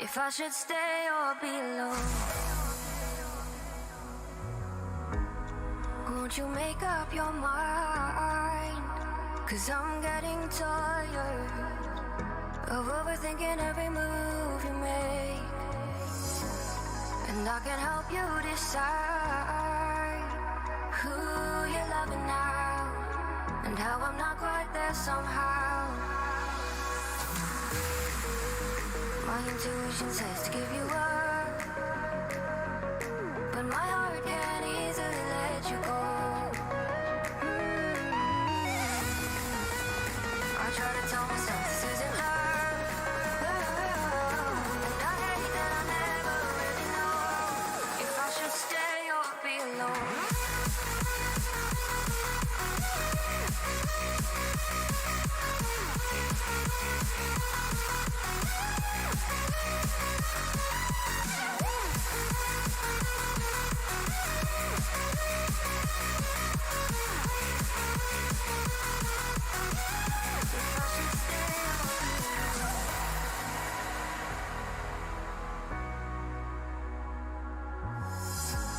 if I should stay or be alone. Won't you make up your mind? 'Cause I'm getting tired of overthinking every move you make. And I can help you decide who you're loving now, and how I'm not quite there somehow. My intuition says to give you up, but my heart can't easily let you go. I try to tell myself this isn't love, and I hate that I never really know if I should stay or be alone.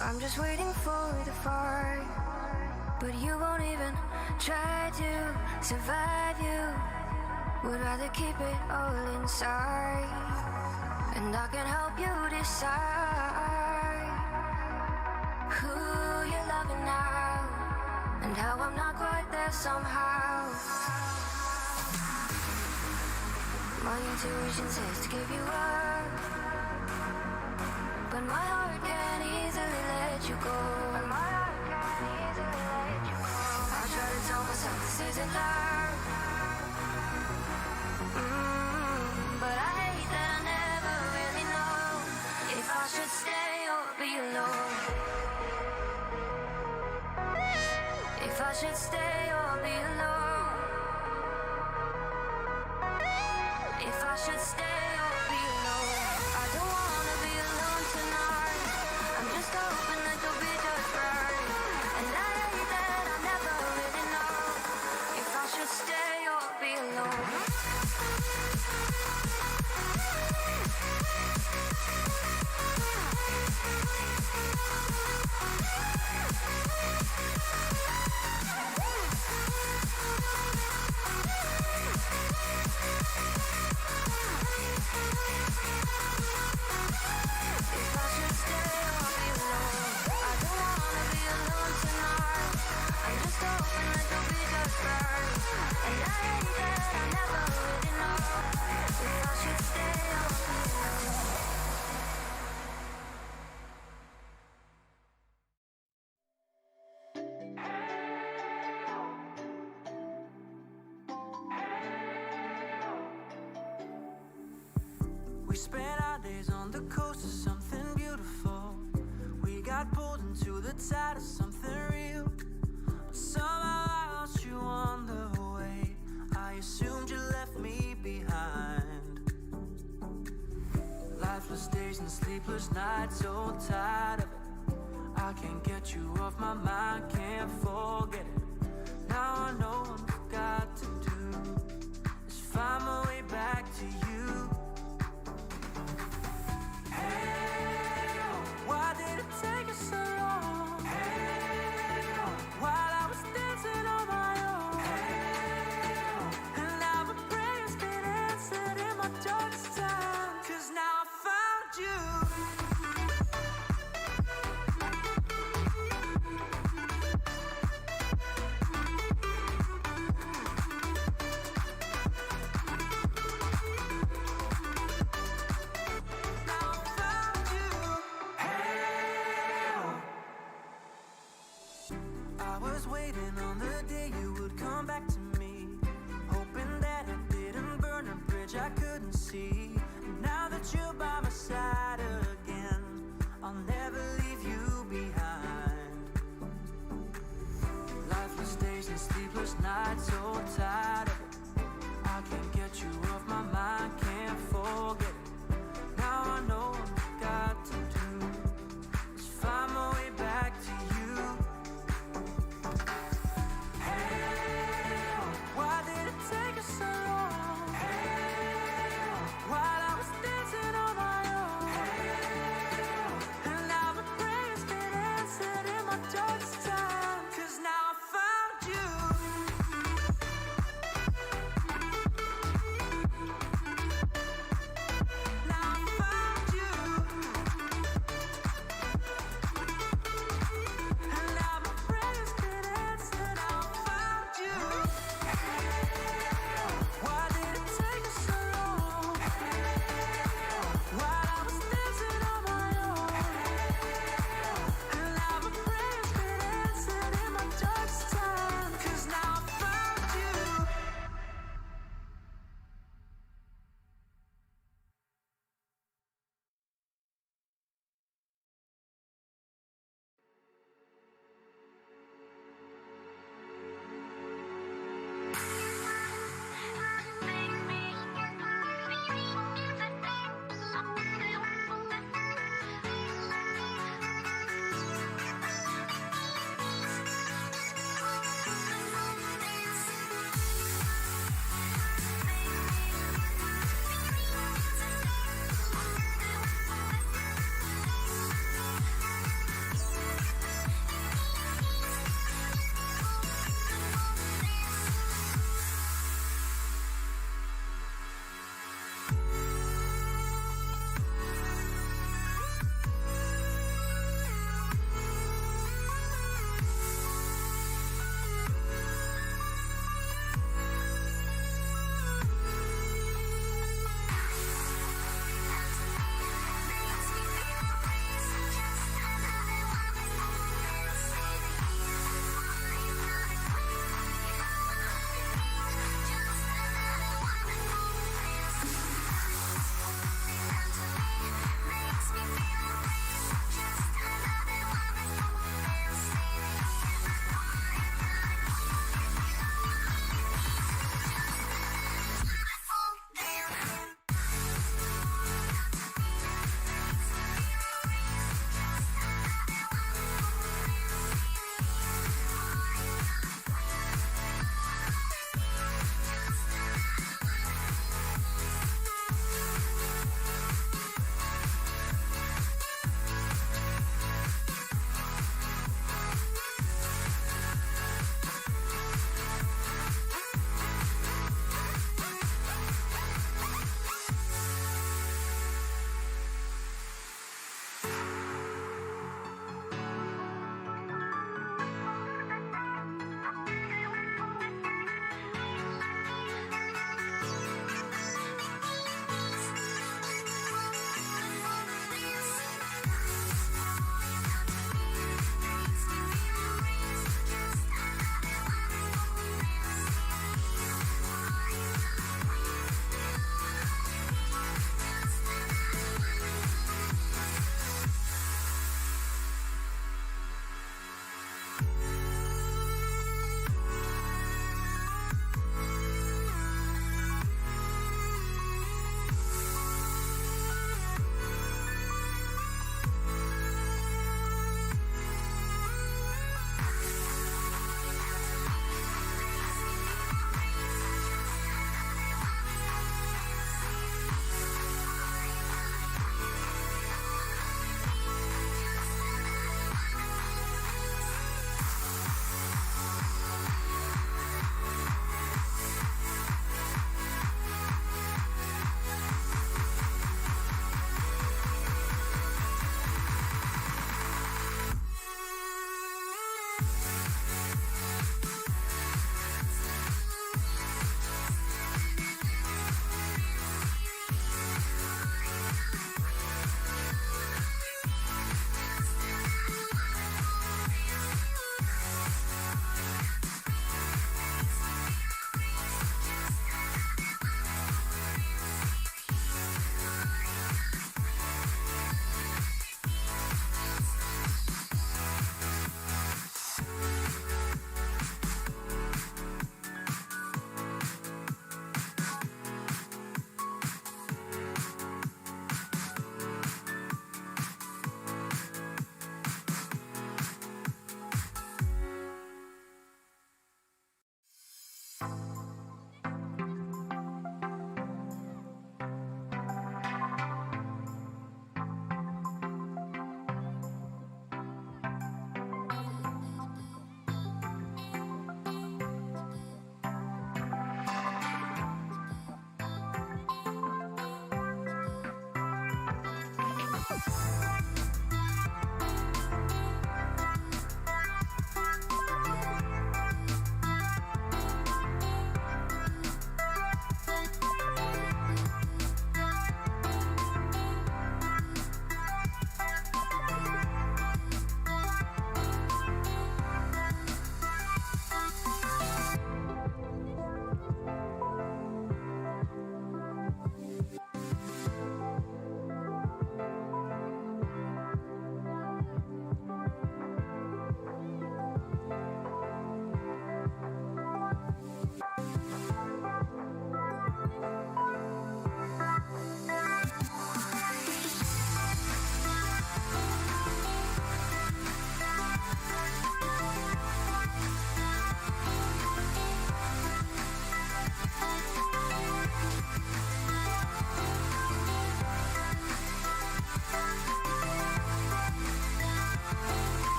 I'm just waiting for the fire, but you won't even try to survive. You would rather keep it all inside, and I can help you decide who you're loving now, and how I'm not quite there somehow. My intuition says to give you up, but my heart can't easily let you go. I try to tell myself this isn't love, but I hate that I never really know if I should stay or be alone. If I should stay or be alone. If I should stay or be alone. I don't wanna be alone tonight. I'm just hoping that you'll be just right. And I hate that I never really know if I should stay or be alone. We spent our days on the coast of something beautiful. We got pulled into the tide of something real. But somehow I lost you on the way. I assumed you left me behind. Lifeless days and sleepless nights, so tired of it. I can't get you off my mind, can't forget it. Now I know what I've got to do is find my way back to you. Why did it take us so long? While I was dancing on my own. And now my prayers get answered in my darkest time. 'Cause now I found you. Waiting on the day you would come back to me, hoping that I didn't burn a bridge I couldn't see. And now that you're by my side again, I'll never leave you behind. Lifeless days and sleepless nights, so tired of it. I can't get you off my mind, can't forget it. Now I know what I've got to do is find my way back to you. Why did it take us so long? While I was dancing on my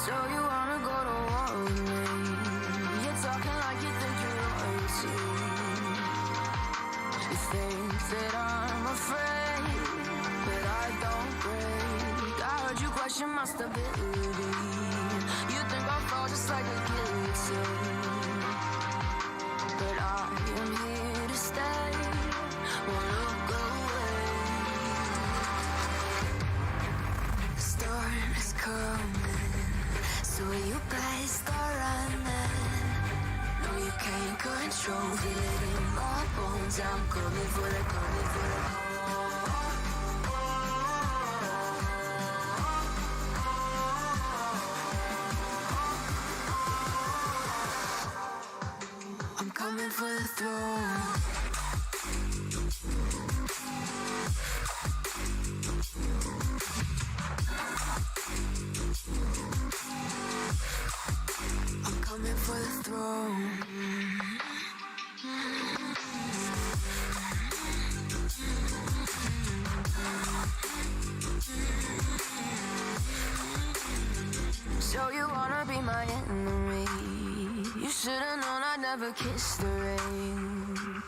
So you wanna go to war with me? You're talking like you think you're royalty. You think that I'm afraid, but I don't break. I heard you question my stability. You think I'll fall just like a guillotine, but I am here to stay. Won't look away. The storm is coming, so you better start running. No, you can't control it in my bones. I'm coming for the, coming for the. I'm coming for the throne. I'm coming for the throne. So you wanna be my enemy? You should've known I'd never kiss the rain.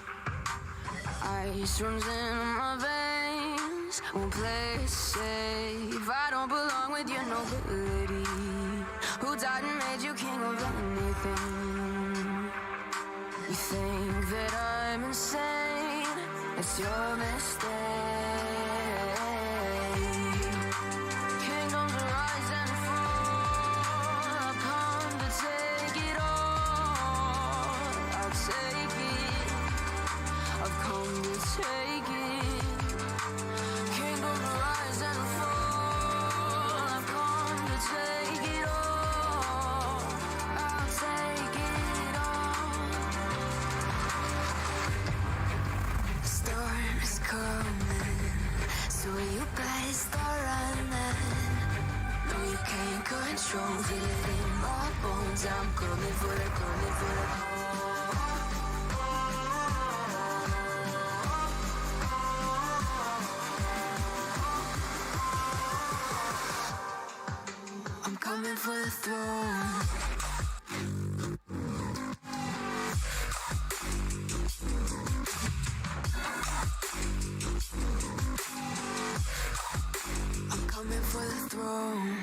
Ice runs in my veins, won't play it safe. I don't belong with your nobility. Who died and made you king of anything? You think that I'm insane? It's your mistake. Kingdoms rise and fall. I've come to take it all. I'll take it. I've come to take it. Kingdoms rise and fall. I've come to take it all. I'll take it all. The storm is coming, so you better start running. No, you can't control it in my bones. I'm coming for the, coming for the. I'm coming for the throne. I'm coming for the throne.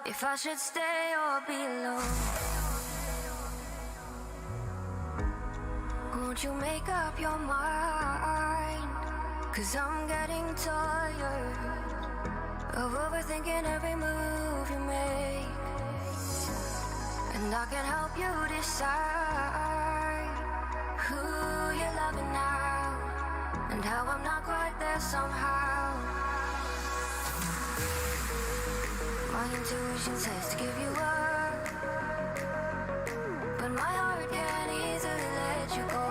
if I should stay or be alone. Won't you make up your mind? 'Cause I'm getting tired of overthinking every move you make. And I can help you decide who you're loving now, and how I'm not quite there somehow. My intuition says to give you up, but my heart can't easily let you go.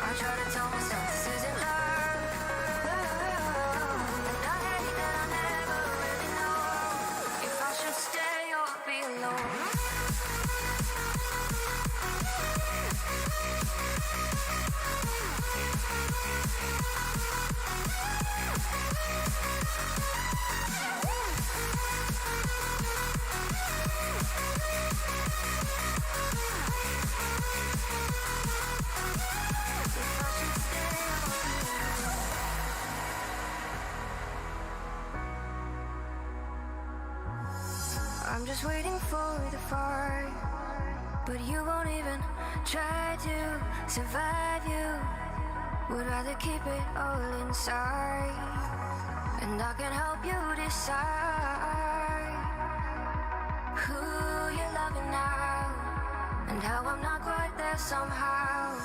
I try to tell myself this isn't love, and I hate that I never really know if I should stay or be alone. I'm just waiting for the fire, but you won't even try to survive. You would rather keep it all inside, and I can help you decide who you're loving now, and how I'm not quite there somehow.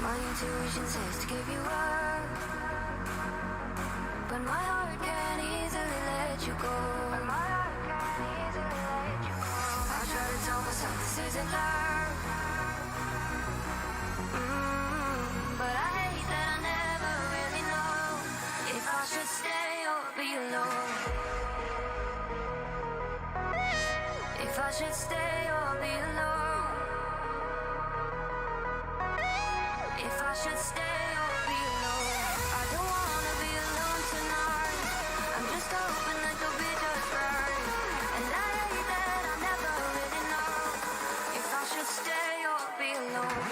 My intuition says to give you up, but my heart can't easily let you go. I try to tell myself this isn't love, but I hate that I never really know if I should stay or be alone. If I should stay or be alone. If I should stay or be alone. I don't wanna be alone tonight. I'm just hoping that you'll be just right. And I hate that I never really know if I should stay or be alone.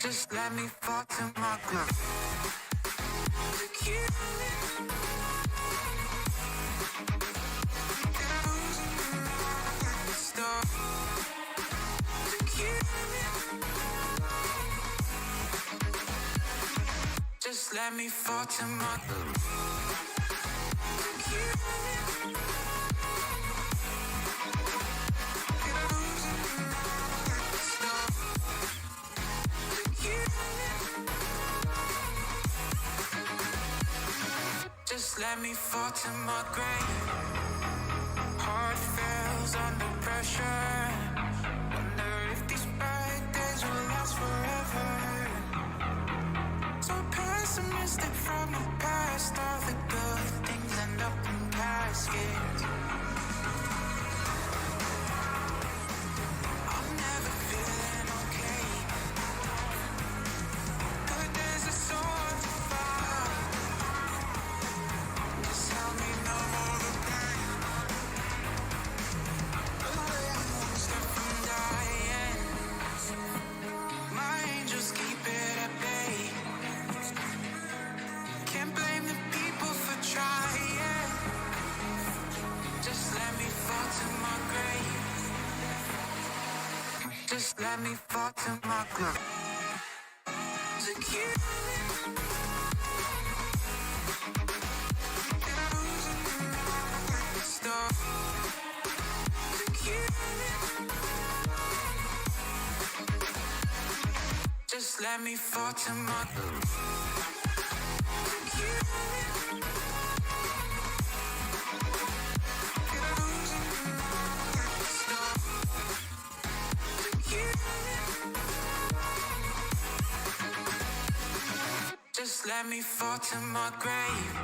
Just let me fall to my groove. To keep stop. To keep just let me fall to my groove. Just let me fall to my grave. Heart fails under pressure. Wonder if these bad days will last forever. So pessimistic from the past. All the good things end up in caskets. I'm never feeling okay. Good days are so hard to find. Just help me know all the pain. Step from dying. My angels keep it at bay. Can't blame the people for trying. Just let me fall to my grave. Just let me fall to my grave. To keep stop. To keep just let me fall to my grave. To keep stop. To keep just let me fall to my grave.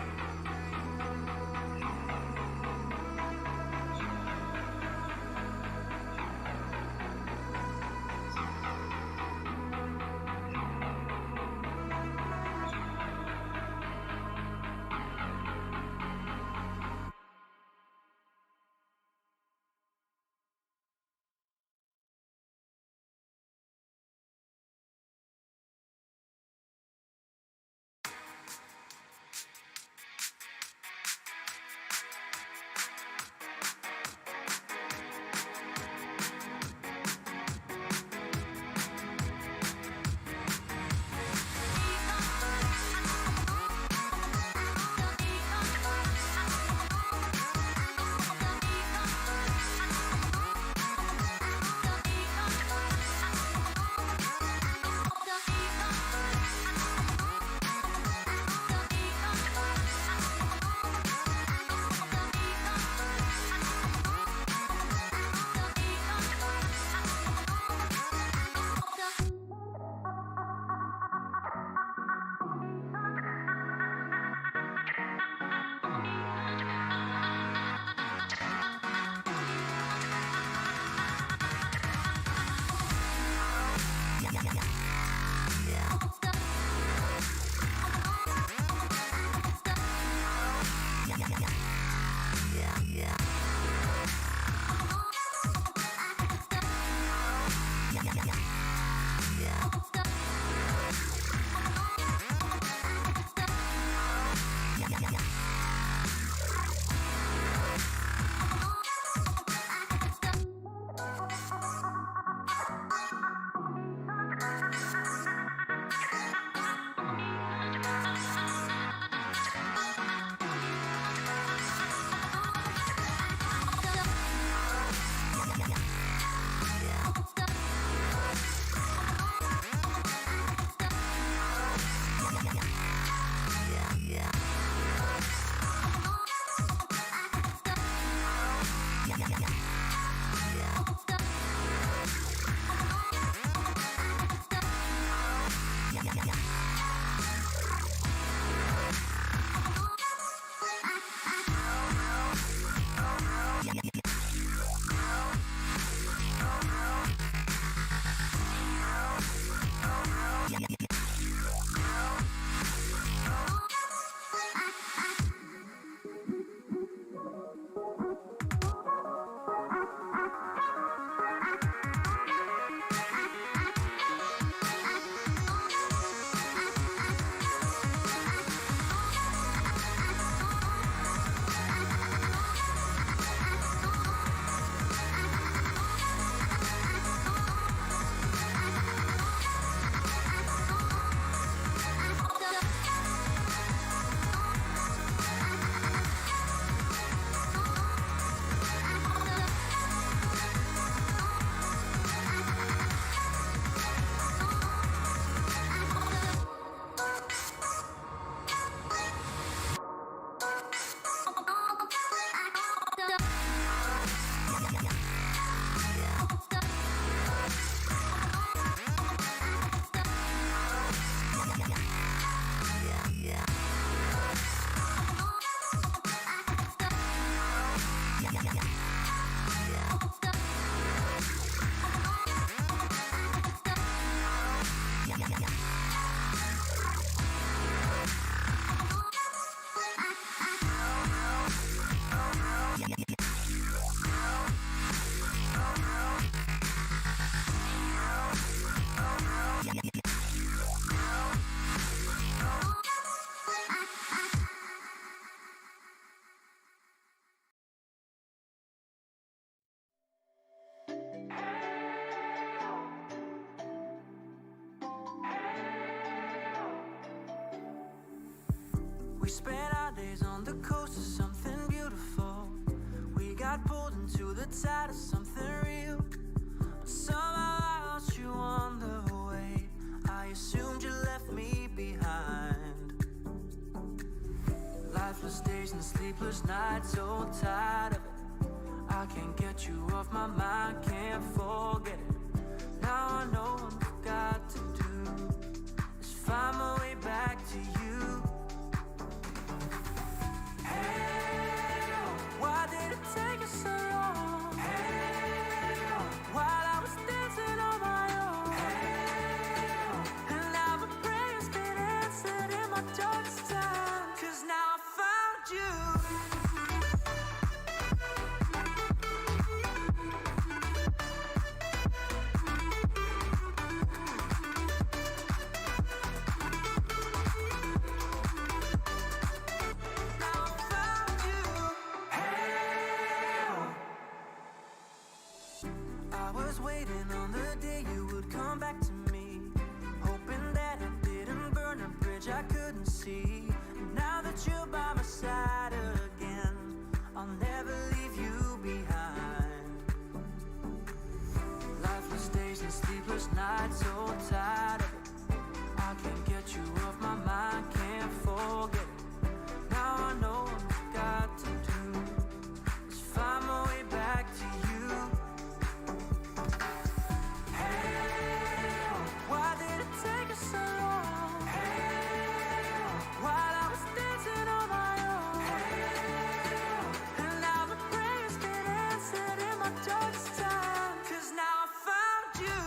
We spent our days on the coast of something beautiful. We got pulled into the tide of something real. But somehow I lost you on the way. I assumed you left me behind. Lifeless days and sleepless nights, so tired of it. I can't get you off my mind, can't forget it. Now I know what I've got to do is find my way back to you. Why did it take us so long? While I was dancing on my own. And now my prayers been answered in my darkest time. 'Cause now I found you. I was waiting on the day you would come back to me, hoping that I didn't burn a bridge I couldn't see. Now that you're by my side again, I'll never leave you behind. Lifeless days and sleepless nights, so tired of it. I can't get you off my mind, can't forget it. Now I know what I've got to do is find my way back to you. Why did it take us so long? While I was dancing on my own. And now my prayers been answered in my darkest time. 'Cause now I found you.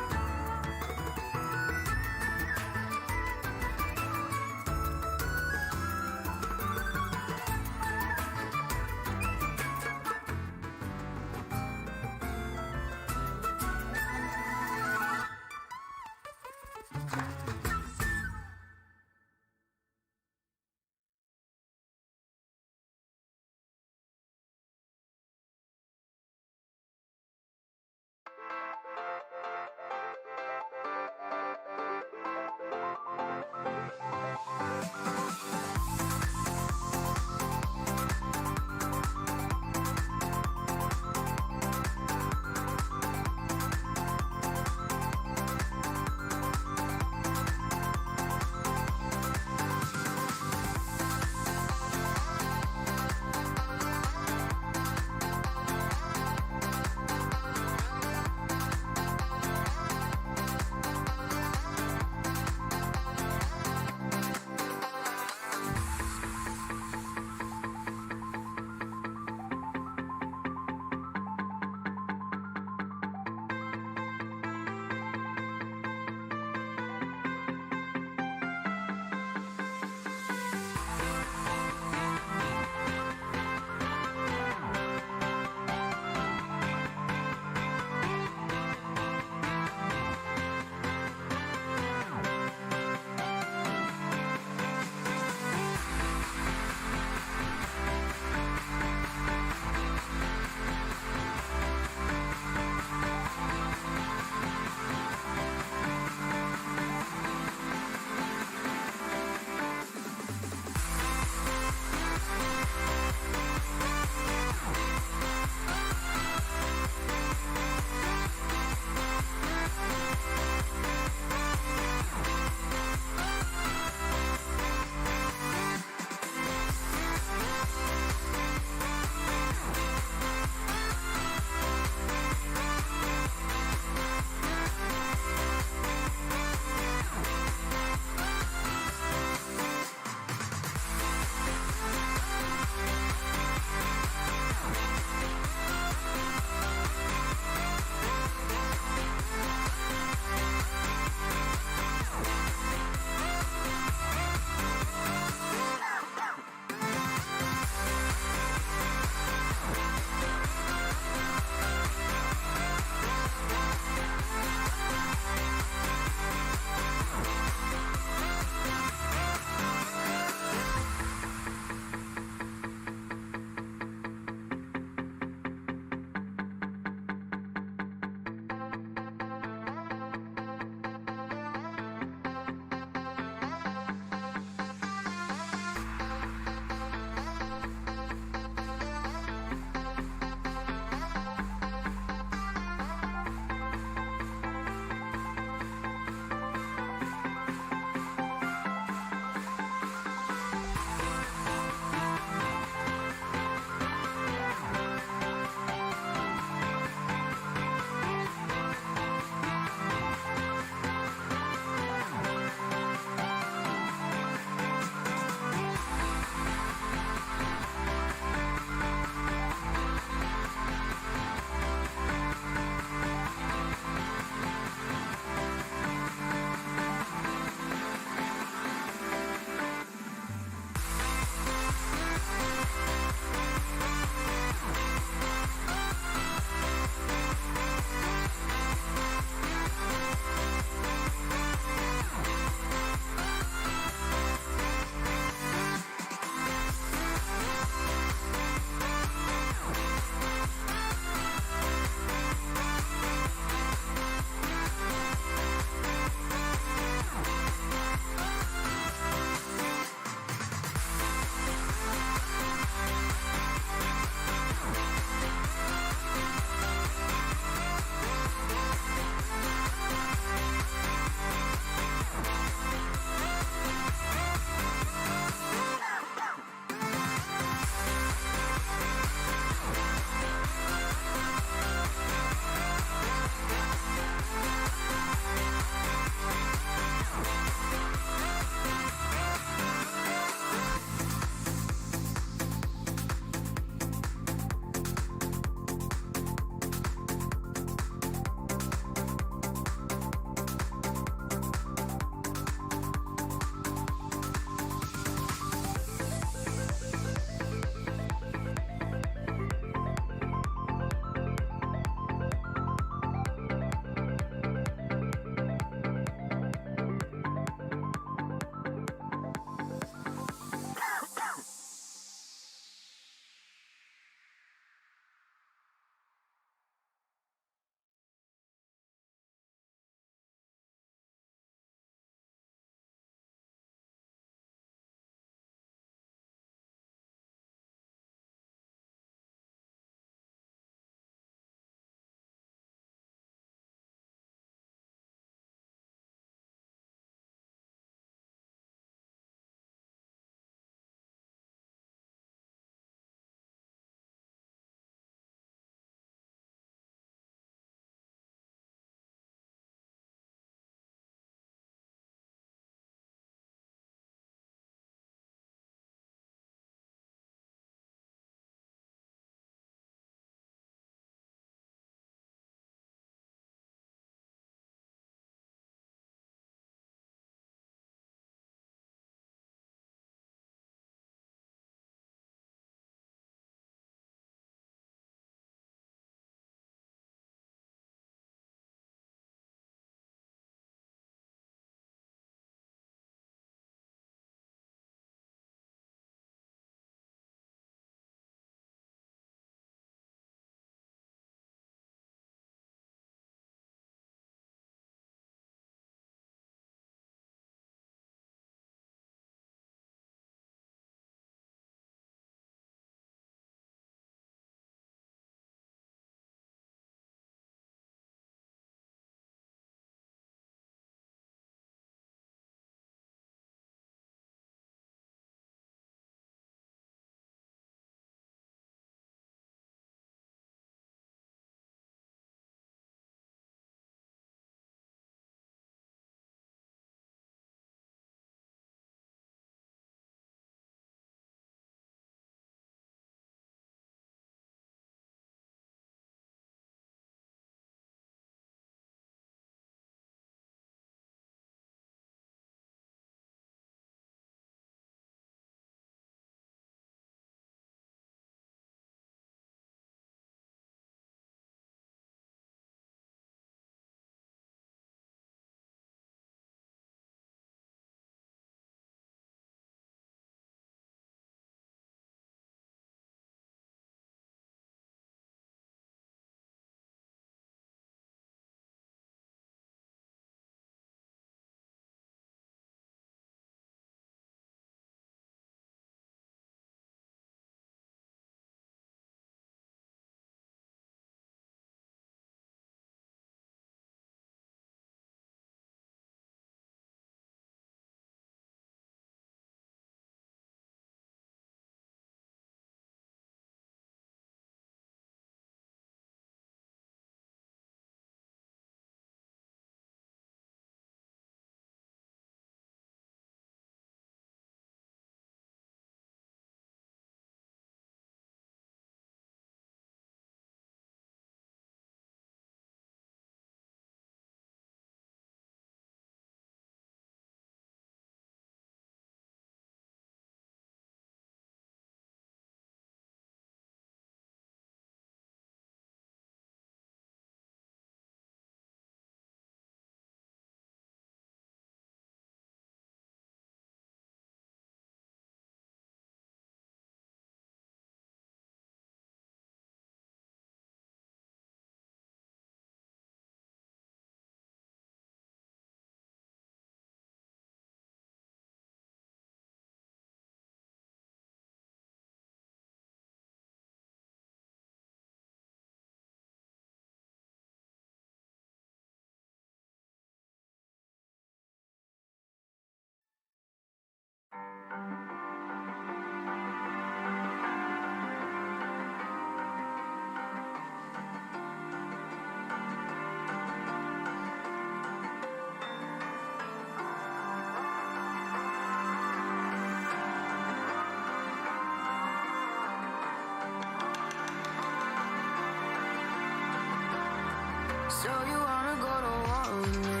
So you wanna go to war with me?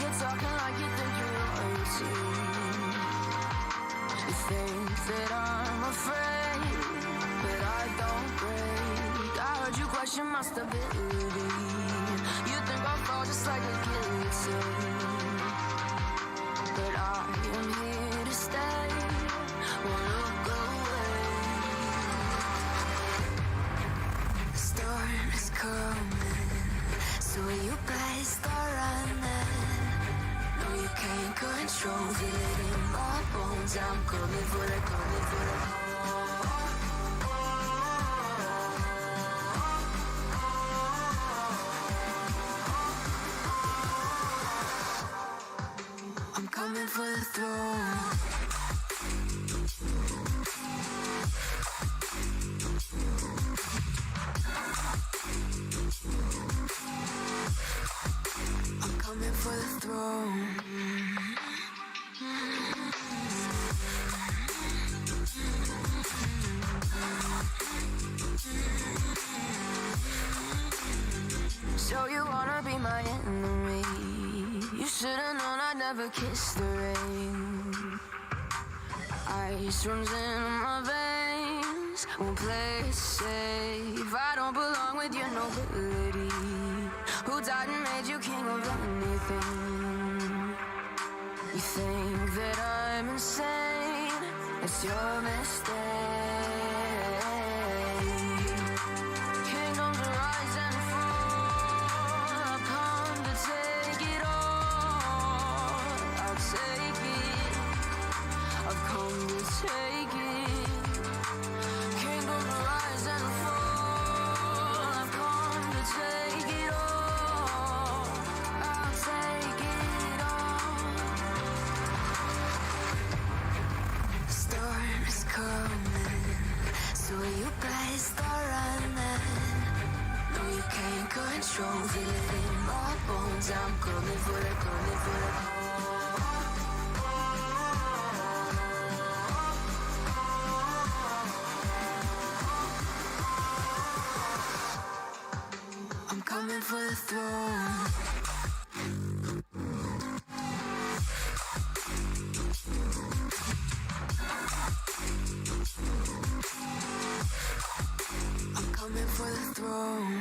You're talking like you think you're royalty. You think that I'm afraid, but I don't break. I heard you question my stability. You think I'll fall just like a guillotine, but I am here to stay. Won't look away. The storm is coming, so you better start running. No, you can't control, feel it in my bones. I'm coming for the, coming for the. I'm coming for the throne. I'm coming for the throne. So you wanna be my enemy? You should've known I'd never kiss the rain. Ice runs in my veins, won't play it safe. I don't belong with your nobility. Who died and made you king of anything? You think that I'm insane? It's your mistake. Kingdoms rise and fall. I've come to take it all. I'll take it. I've come to take it. Kingdoms rise and fall. I've come to take it all. I'll take it all. The storm is coming, so you better start running. No, you can't control, feel it in my bones. I'm coming for the, coming for the. I'm coming for the throne. I'm coming for the throne.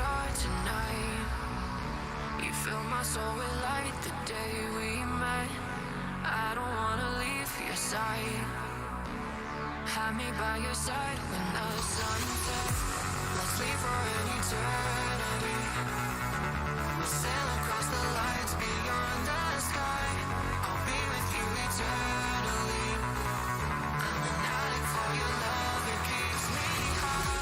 star tonight. You fill my soul with light the day we met. I don't wanna leave your side. Have me by your side when the sun sets. Let's leave for an eternity. We'll sail across the lights beyond the sky. I'll be with you eternally. I'm an addict for your love, it keeps me high.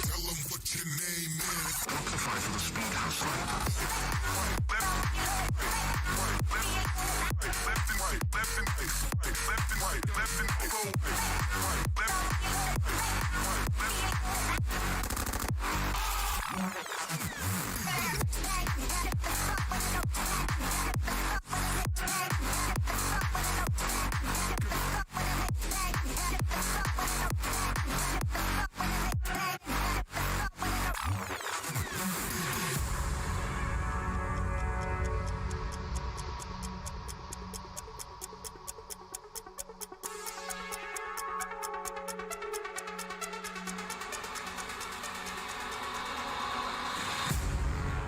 Tell them what your name is. Amplify for the speed house light.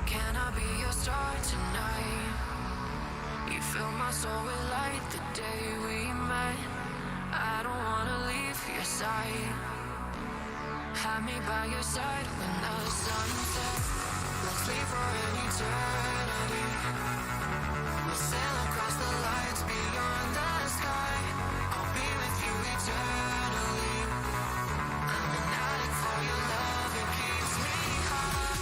Can I be your star tonight? You fill my soul with light the day we met. I don't wanna leave your side. Have me by your side when the sun sets. Let's leave for an eternity. We'll sail across the lights beyond the sky. I'll be with you eternally. I'm an addict for your love, it keeps me high.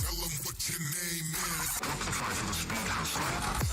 Tell them what your name is. Amplify for the speed house light.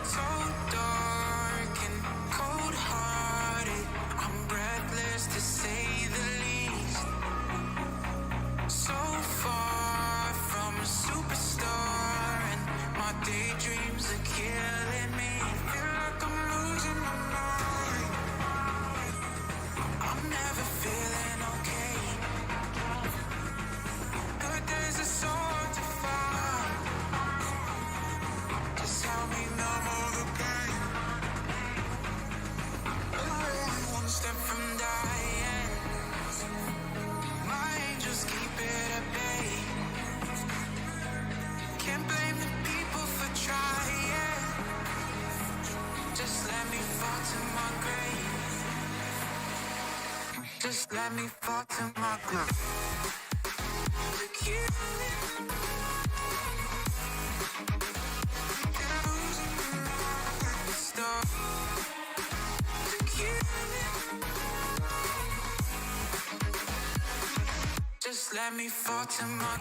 So dark and cold-hearted, I'm breathless to say the least. So far from a superstar, and my daydreams are killing me. Feel like I'm losing my mind. I'm never feeling okay. Good days are so hard to find. Just help me numb all the pain. I'm only one step from dying. My angels keep it at bay. Can't blame the people for trying. Just let me fall to my grave. Just let me fall to my grave. Look you. Just let me fall to my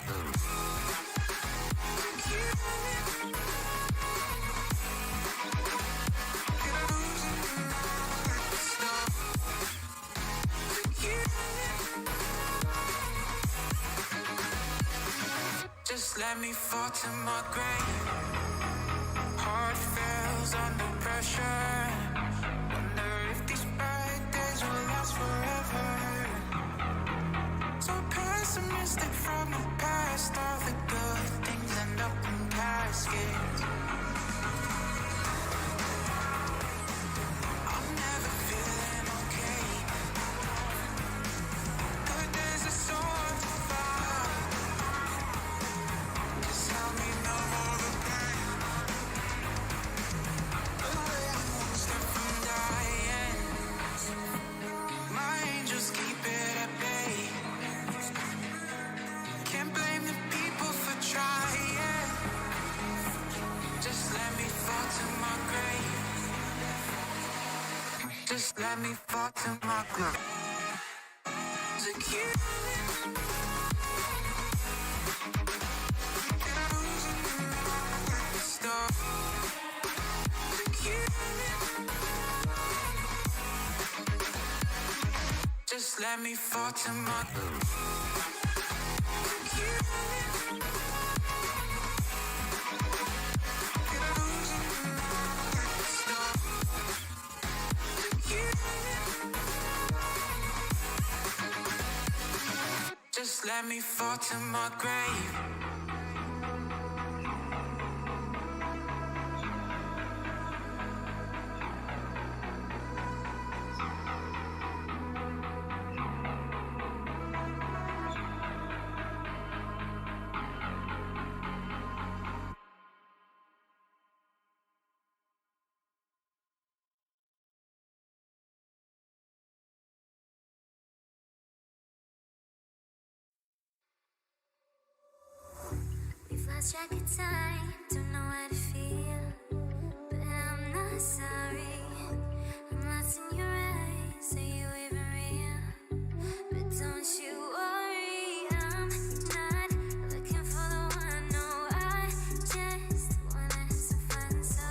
Just let me fall to my grave. Heart fails under pressure. Wonder if these bad days will last forever. So pessimistic from the past. All the good things end up in caskets. I'm never feeling okay. Good days are so hard to find. Just help me know Just let me fall to my groove. Secure. Stop. Secure. Just let me fall to my groove. Just let me fall to my grave. We've lost track of time, don't know how to feel, but I'm not sorry. I'm lost in your eyes, are you even real? But don't you worry, I'm not looking for the one. No, I just wanna have some fun. So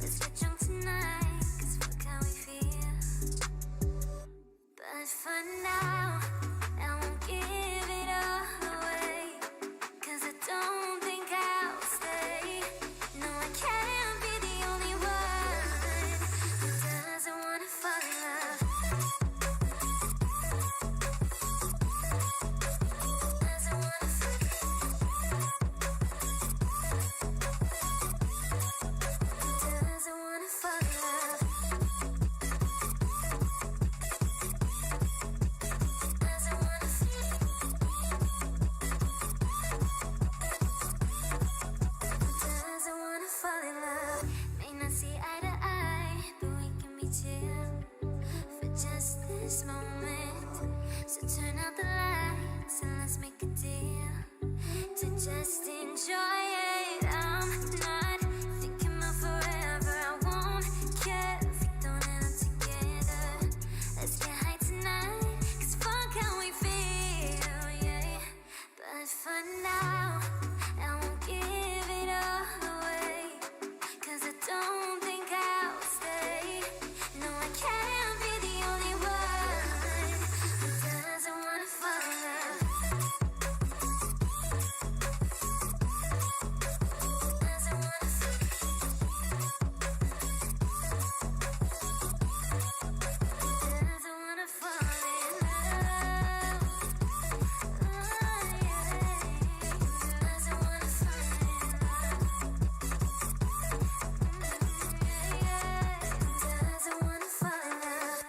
let's get drunk tonight, 'cause fuck how we feel. But for now, I won't give it all away, 'cause I don't think I'll stay. No, I can't be the only one who doesn't wanna fall in love. Doesn't wanna fall in love. Doesn't wanna fall in love. Doesn't wanna fall in Doesn't wanna fall in love. May not see eye to eye, but we can be chill for just this moment. So turn out the lights and let's make a deal to just enjoy it. I'm not thinking about forever. I won't care if we don't end up together. Let's get high tonight, 'cause fuck how we feel, yeah. But for now, I won't give it all away, 'cause I don't think I'll stay. No, I can't be the only one who doesn't wanna fall in love. Doesn't wanna fall in Doesn't wanna fall in love. Oh, yeah. Doesn't wanna fall in love. Yeah. Doesn't wanna fall in love.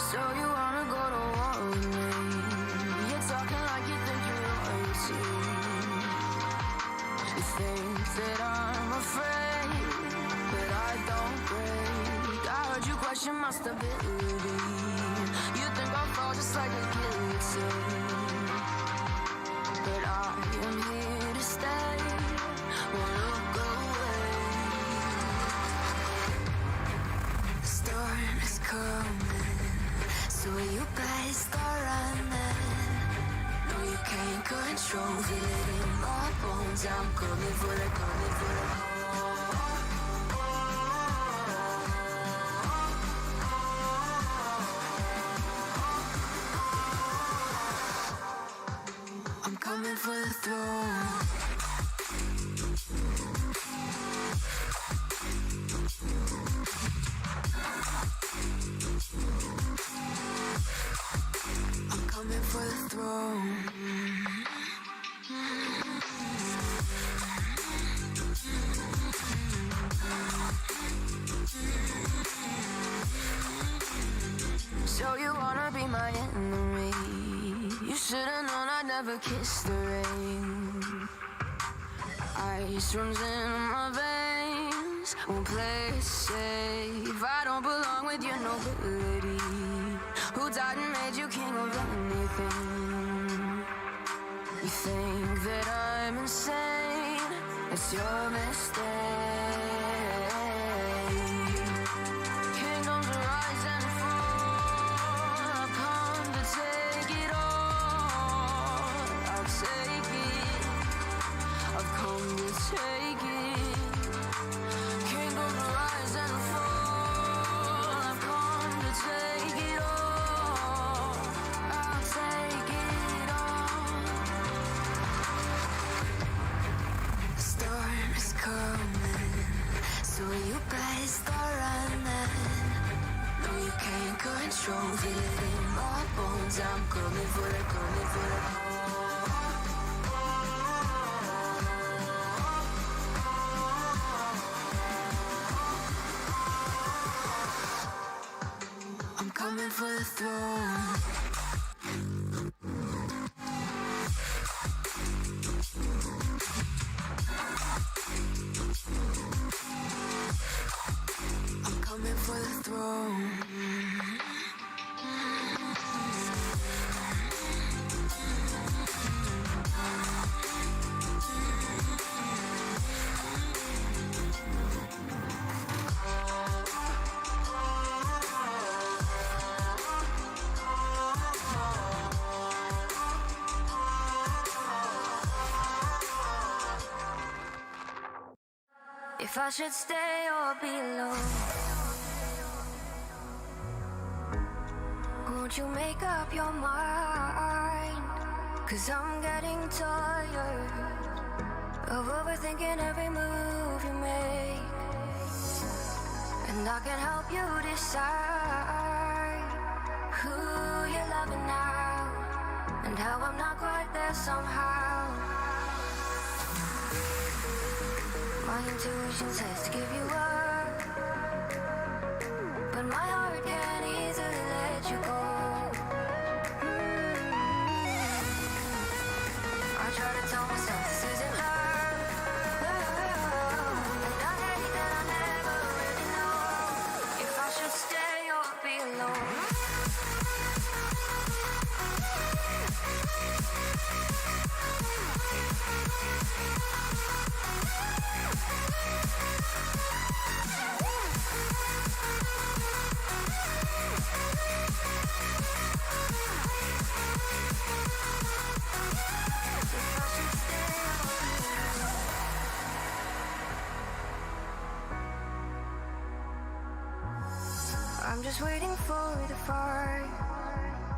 So you wanna go to war with me? You're talking like you think you're royalty. You think that I'm afraid, but I don't break. I heard you question my stability. You think I'll fall just like a guillotine, but I am here to stay. Won't look away. The storm is coming, so you better start running. No, you can't control, feel it in my bones. I'm coming for the, coming for the. I'm coming for the throne. I'm coming for the throne. So you wanna be my enemy? You should've known I'd never kiss the rain. Ice runs in my veins, won't play it safe. I don't belong with your nobility. Who died and made you king of anything? You think that I'm insane? It's your mistake. Kingdoms rise and fall. I've come to take it all. I'll take it. I've come to take it. Kingdoms rise and fall. I've come to take it all. I'll take it all. The storm is coming, so you better start running. No, you can't control, feel it in my bones. I'm coming for the, coming for the. I'm coming for the throne. I'm coming for the throne. If I should stay or be alone, won't you make up your mind? 'Cause I'm getting tired of overthinking every move you make, and I can help you decide who you're loving now, and how I'm not quite there somehow. My intuition says to give you up, but my heart can't easily let you go. I try to tell myself this isn't love, and I hate that I never really know if I should stay or be alone. I'm just waiting for the fire,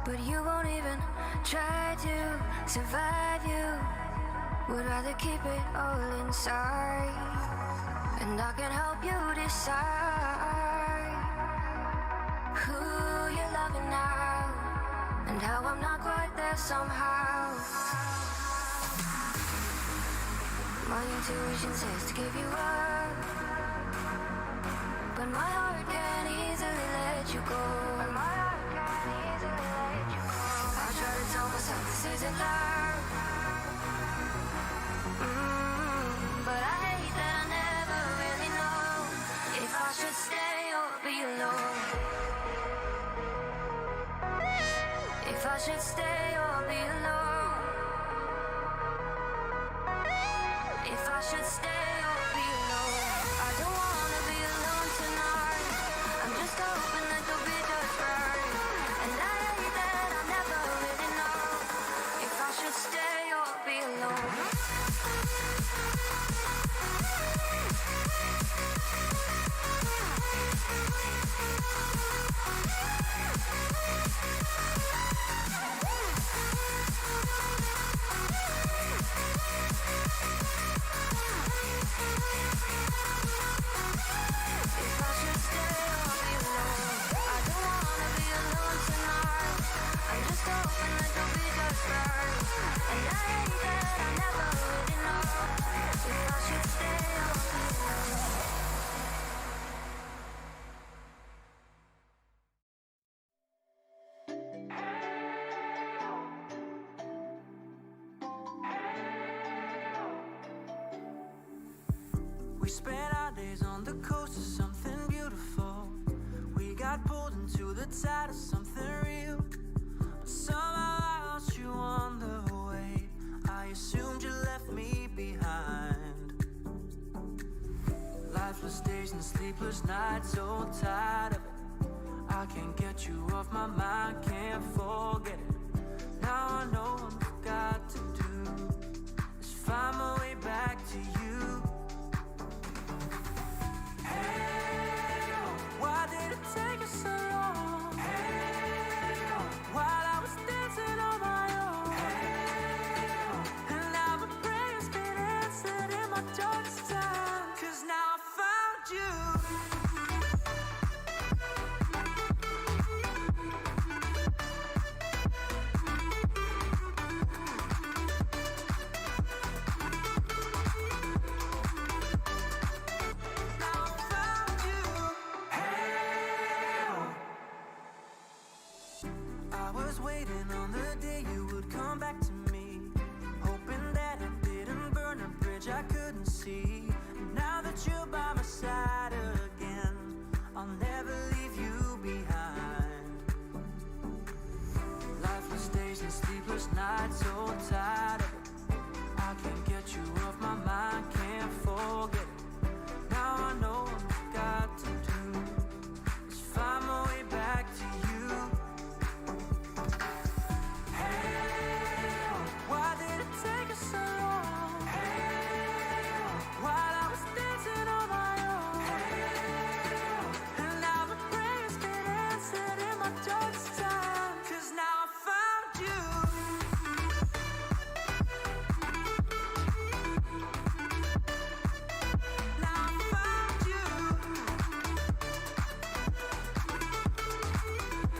but you won't even try to survive. You would rather keep it all inside, and I can help you decide who you're loving now, and how I'm not quite there somehow. My intuition says to give you up, but my heart can't easily let you go. to learn. But I hate that I never really know if I should stay or be alone. If I should stay or be alone. If I should stay or be alone. I don't wanna be alone tonight. I'm just hoping that you'll be just right. And I hate that I never really know if I should stay or be alone. We spent our days on the coast of something beautiful. We got pulled into the tide of something real. But somehow I lost you on the way. I assumed you left me behind. Lifeless days and sleepless nights, so tired of it. I can't get you off my mind, can't forget it. Now I know what I've got to do is find my way back to you. Why did it take us so long? While I was dancing on my own. And now my prayers been answered in my darkest time. 'Cause now I found you. I was waiting on the day you would come back to me, hoping that I didn't burn a bridge I couldn't see. Now that you're by my side again, I'll never leave you behind. Lifeless days and sleepless nights, so tired of it. I can't get you off my mind, can't forget it. Now I know what I've got to do is find my way back to you. Why did it take us so long? While I was dancing on my own. And now my prayers been answered in my darkest time. 'Cause now I found you. Now I found you.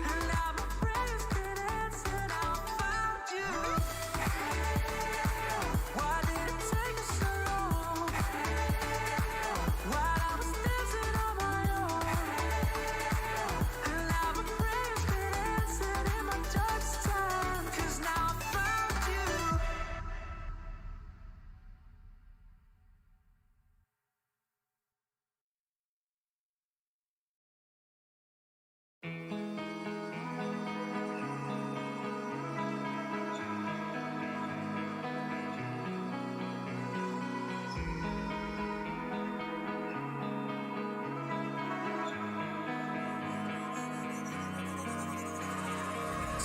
And now my prayers been answered. Now I found you. Why did it take us so long? While I was dancing on my own. And now my prayers been answered in my darkest time. 'Cause now I found you.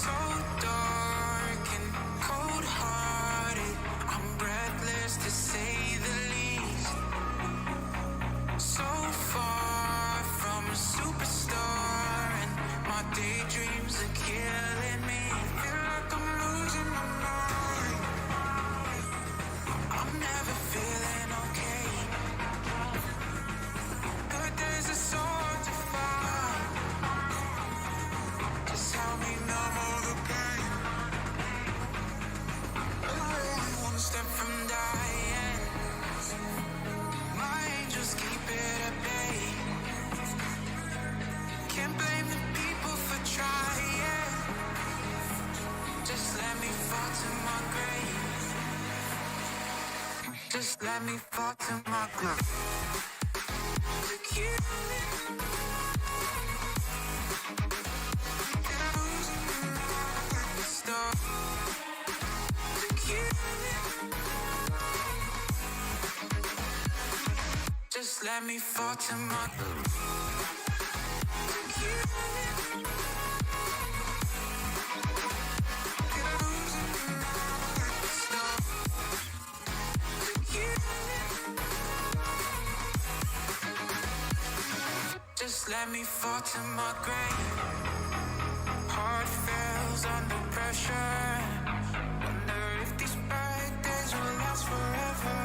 So dark and cold-hearted, I'm breathless to say the least. So far from a superstar, and my daydreams are killing me. Feel like I'm losing my mind. I'm never feeling okay. Good days are so hard to find. Just help me numb all the pain. let me fall to my groove. Look you. Stop. Look you. Just let me fall to my groove. Look you. Just let me fall to my grave. Heart fails under pressure. Wonder if these bad days will last forever.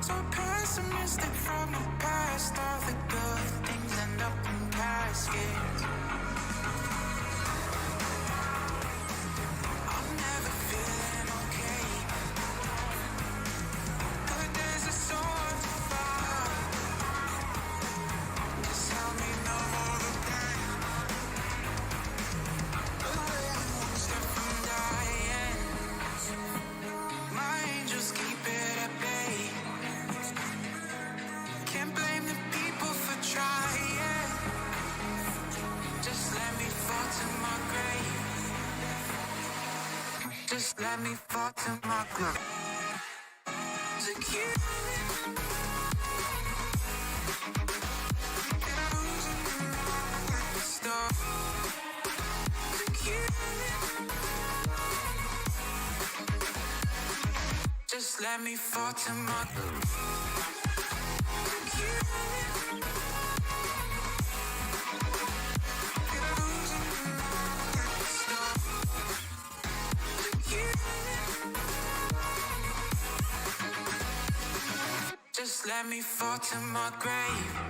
So pessimistic from the past. All the good things end up in caskets. I'm never feeling okay. Good days are so hard to find. Just help me know all the pain. One step from dying. My angels keep it at bay. Can't blame the people for trying. Just let me fall to my grave. Just let me fall to my grave. To keep stop. To keep. Just let me fall to my grave. To keep. Stop. To keep. Just let me fall to my grave.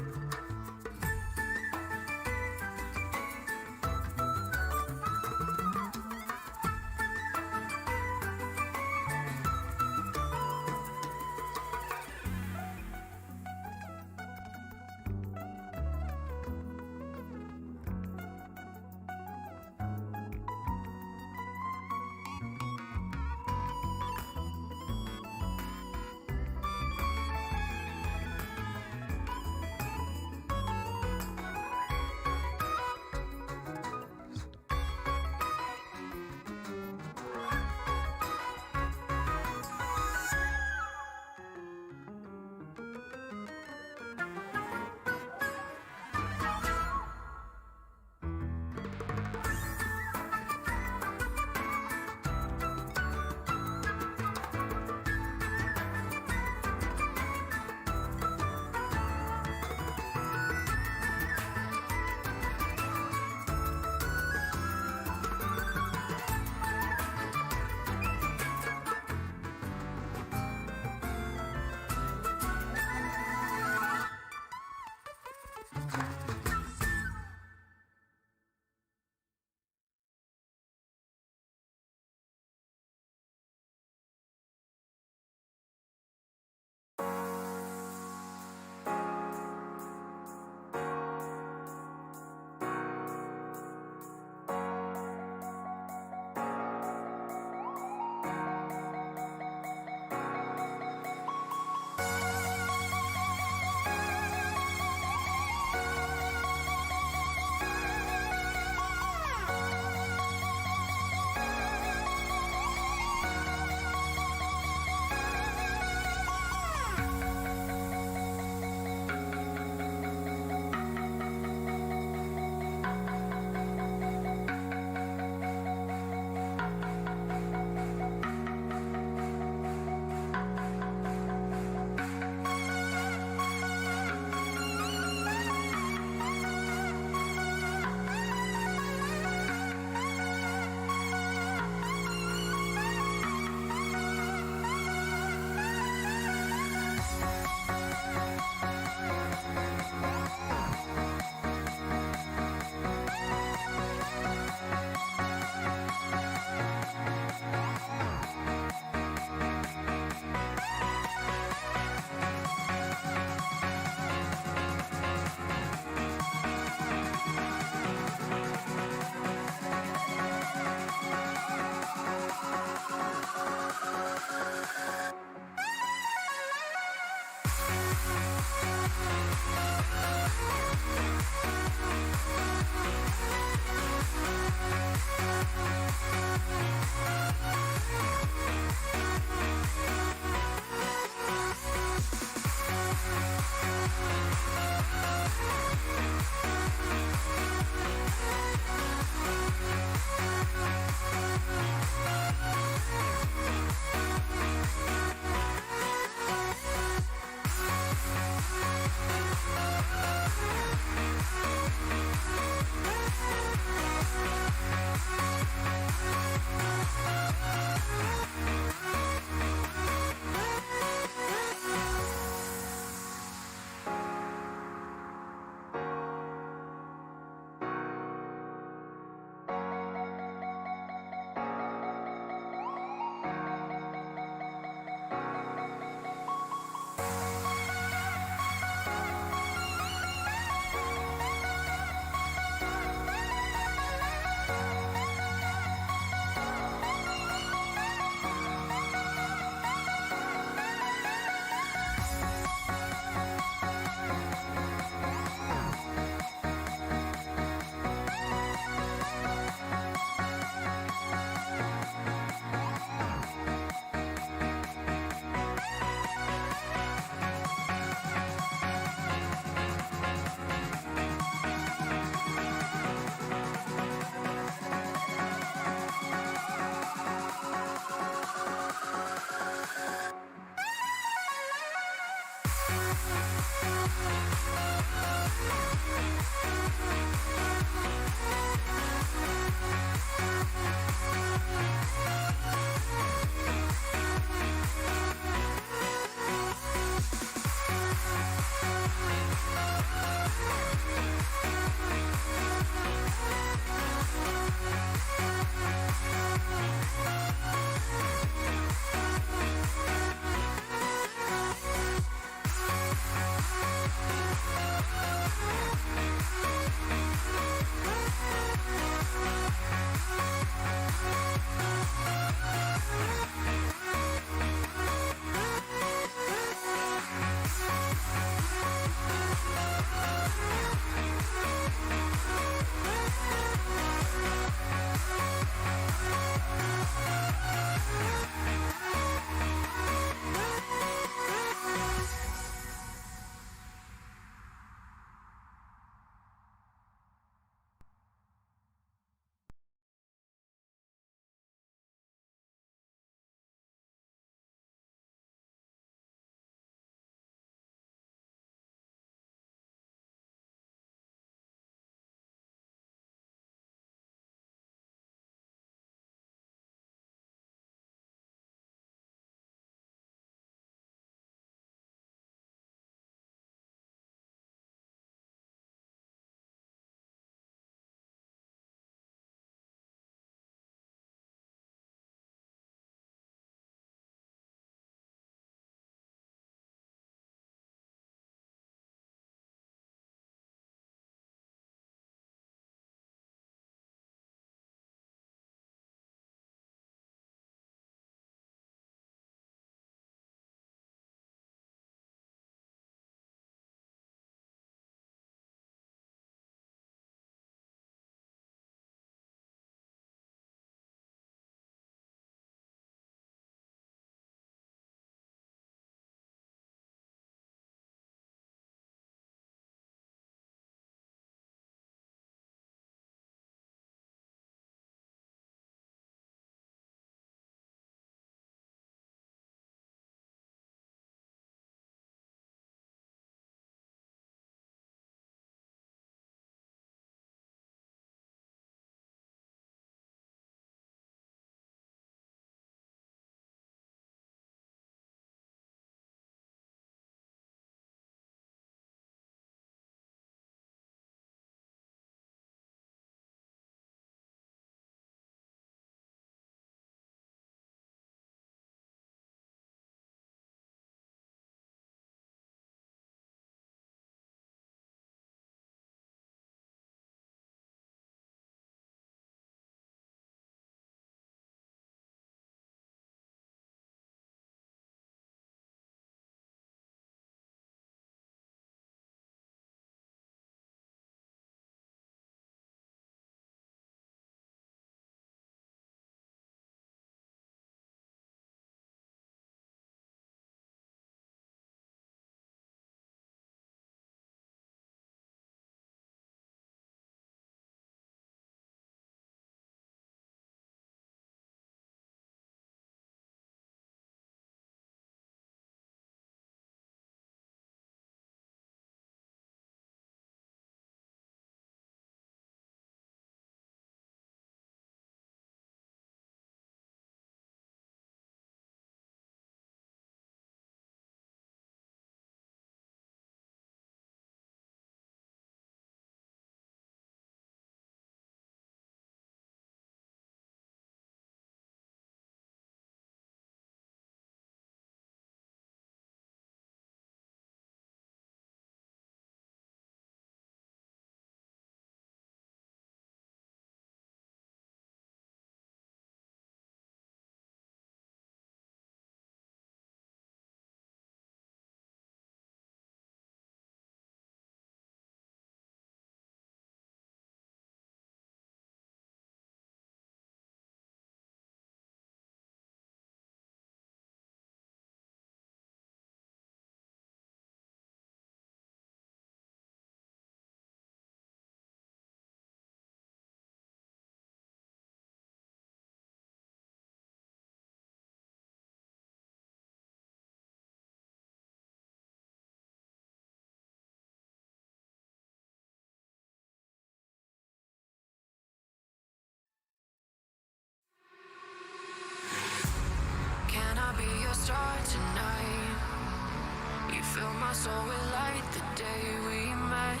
my soul with light the day we met.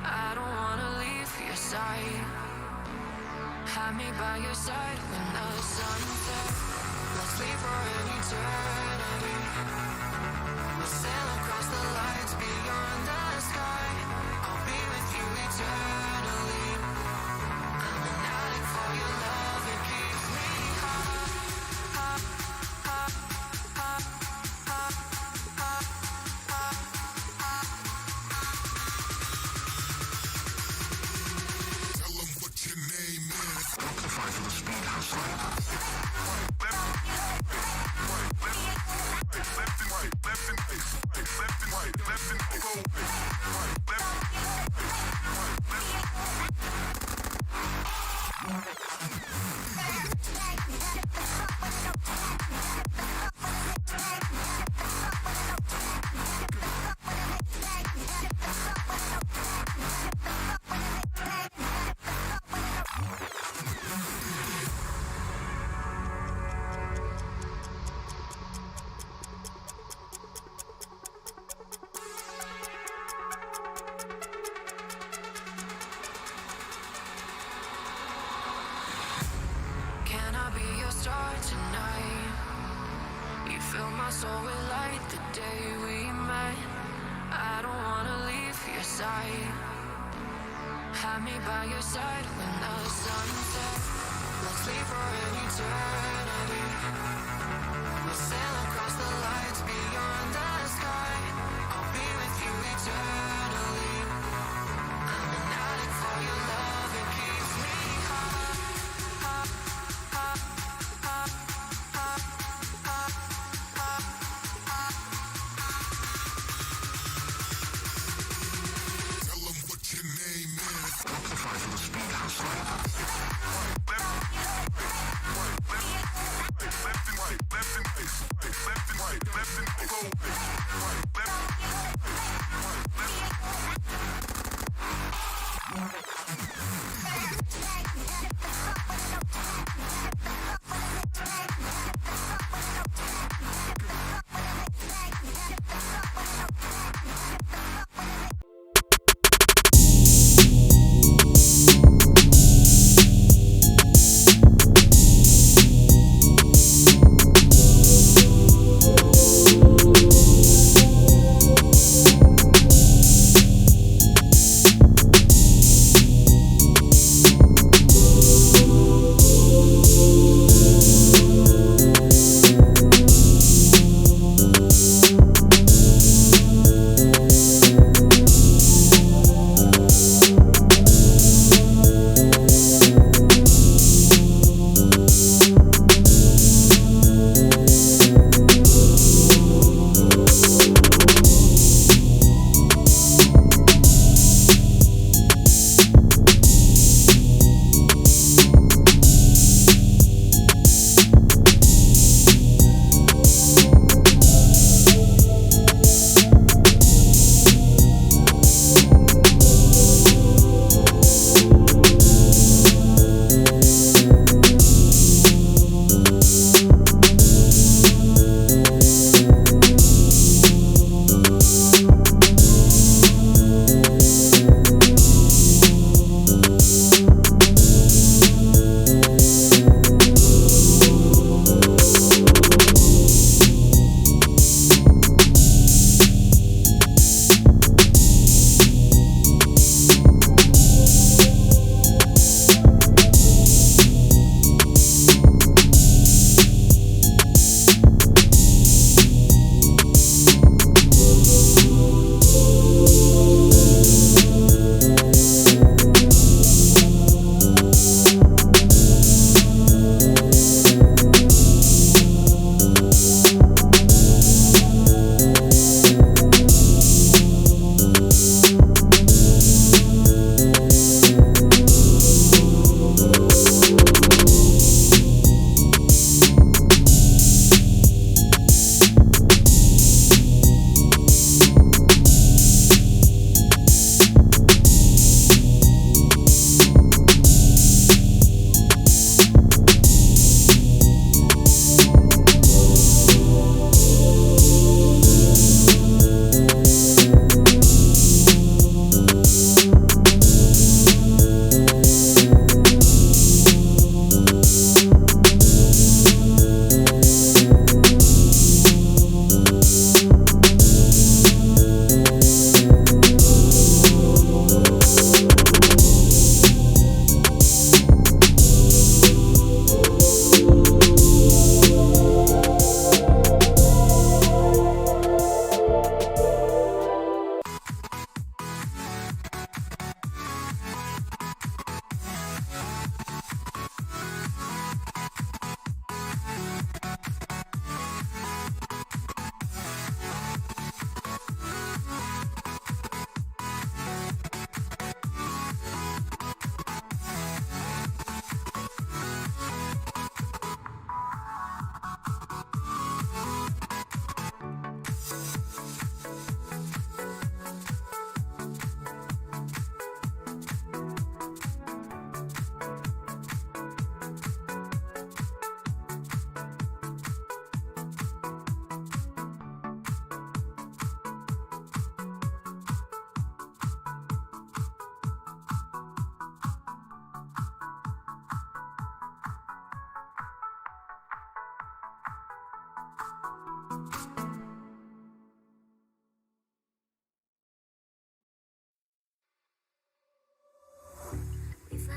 I don't wanna leave your side. Have me by your side when the sun sets. Let's leave for an eternity. We'll sail across the lights beyond the sky. I'll be with you eternally. I'm an addict for your love, it keeps me high. Tell them what your name is. Amplify for the speakers. Can I be your star tonight? You fill my soul with light the day we met. I don't wanna leave your side. Have me by your side when the sun sets. Let's leave for an eternity. We'll sail across the lights beyond the sky. I'll be with you eternally. I'm an addict for your love, it keeps me high. Tell them what your name is. Amplify for the speakers.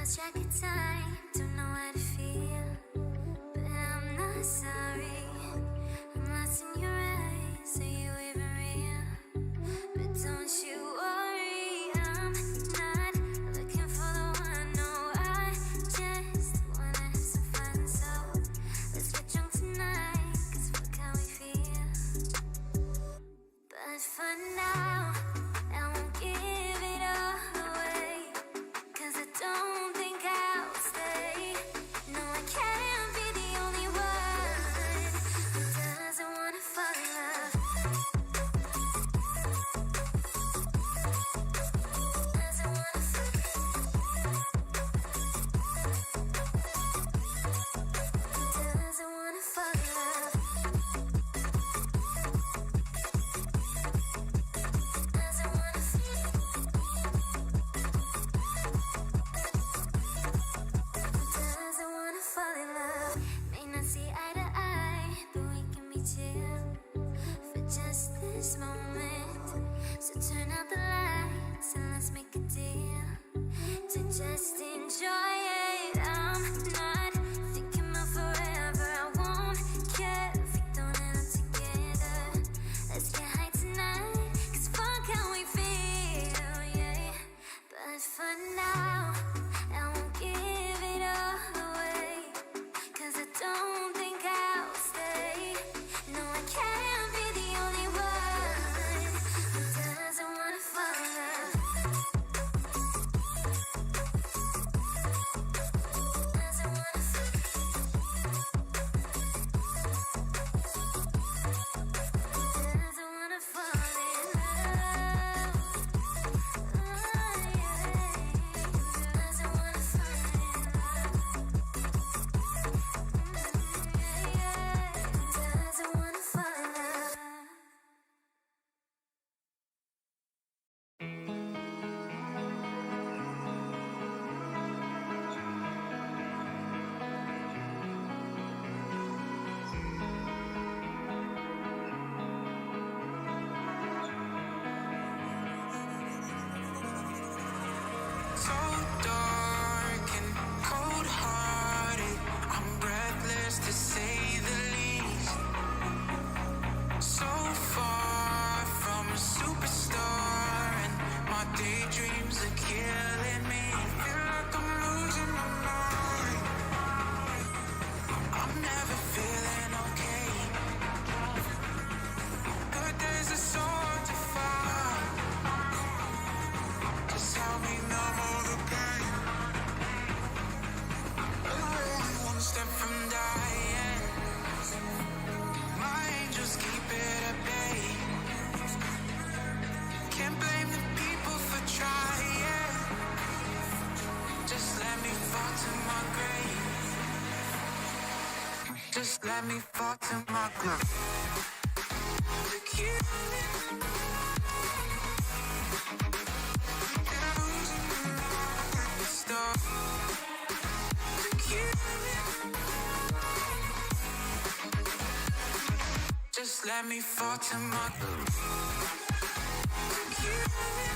lost track of time, don't know how to feel, but I'm not sorry. I'm lost in your eyes, are you even real? But don't you worry, I'm not looking for the one. No, I just wanna have some fun. So let's get drunk tonight, 'cause fuck how we feel. But for now, I won't give it all away, 'cause I don't think I'll stay. No, I can't be the only one who doesn't wanna fall in love. Doesn't wanna fall in love. Doesn't wanna fall in love. Doesn't wanna feel. Doesn't wanna fall in love. May not see eye to eye, but we can be chill for just this moment. So turn out the lights and let's make a deal to just enjoy it. I'm not thinking about forever. I won't care if we don't end up together. Let's get high tonight, 'cause fuck how we feel, yeah. But for now, I won't give it all away, 'cause I don't think I'll stay. No, I can't be the only one who doesn't wanna fall in love. Doesn't wanna fall in love. Doesn't wanna fall in love. Doesn't wanna fall in love. Doesn't wanna fall in love. So dark and cold-hearted, I'm breathless to say the least. So far from a superstar, and my daydreams are killing me. Feel like I'm losing my mind. I'm never feeling okay. Good days are so hard to find. Just help me numb all the pain. I'm only one step from dying. My angels keep it at bay. Can't blame the people for trying. Just let me fall to my grave. Just let me fall to my grave. The killing. Stop. The killing. Just let me fall to my grave. The killing.